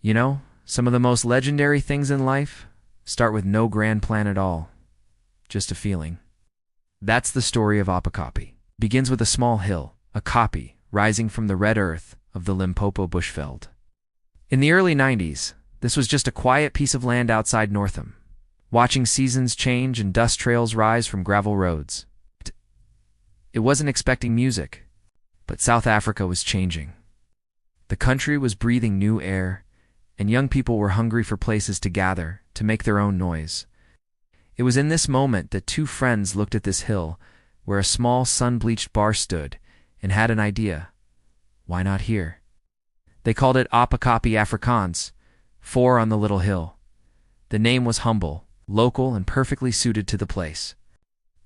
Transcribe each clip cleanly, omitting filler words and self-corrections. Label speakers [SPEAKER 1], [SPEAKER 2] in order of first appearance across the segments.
[SPEAKER 1] You know, some of the most legendary things in life start with no grand plan at all, just a feeling. That's the story of Oppikoppi. Begins with a small hill, a koppi, rising from the red earth of the Limpopo bushveld. In the early 90s, this was just a quiet piece of land outside Northam, watching seasons change and dust trails rise from gravel roads. It wasn't expecting music, but South Africa was changing. The country was breathing new air, and young people were hungry for places to gather, to make their own noise. It was in this moment that two friends looked at this hill, where a small sun-bleached bar stood, and had an idea. Why not here? They called it Oppikoppi Afrikaans, four on the little hill. The name was humble, local, and perfectly suited to the place.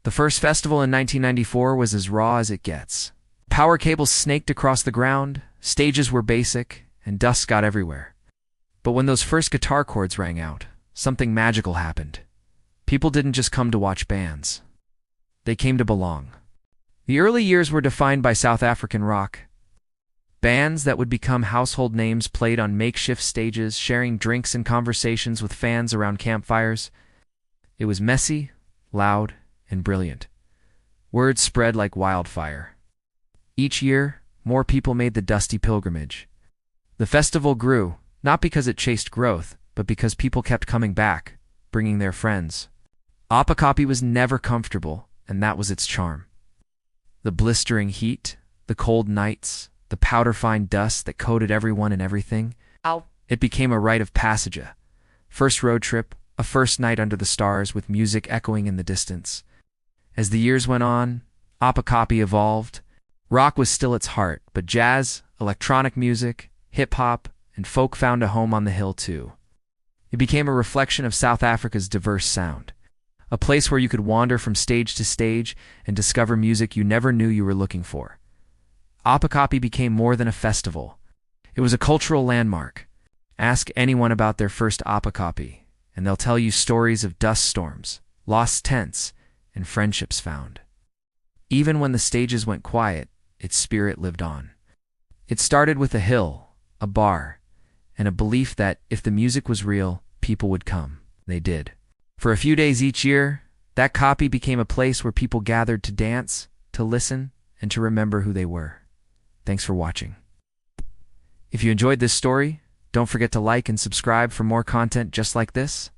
[SPEAKER 1] The first festival in 1994 was as raw as it gets. Power cables snaked across the ground, stages were basic, and dust got everywhere. But when those first guitar chords rang out, something magical happened. People didn't just come to watch bands. They came to belong. The early years were defined by South African rock. Bands that would become household names played on makeshift stages, sharing drinks and conversations with fans around campfires. It was messy, loud, and brilliant. Word spread like wildfire. Each year, more people made the dusty pilgrimage. The festival grew, not because it chased growth, but because people kept coming back, bringing their friends. Oppikoppi was never comfortable, and that was its charm. The blistering heat, the cold nights, the powder-fine dust that coated everyone and everything. It became a rite of passage, a first road trip, a first night under the stars with music echoing in the distance. As the years went on, Oppikoppi evolved. Rock was still its heart, but jazz, electronic music, hip-hop, and folk found a home on the hill too. It became a reflection of South Africa's diverse sound, a place where you could wander from stage to stage and discover music you never knew you were looking for. Oppikoppi became more than a festival. It was a cultural landmark. Ask anyone about their first Oppikoppi, and they'll tell you stories of dust storms, lost tents, and friendships found. Even when the stages went quiet, its spirit lived on. It started with a hill, a bar, and a belief that if the music was real, people would come. They did. For a few days each year, that koppi became a place where people gathered to dance, to listen, and to remember who they were. Thanks for watching. If you enjoyed this story, don't forget to like and subscribe for more content just like this.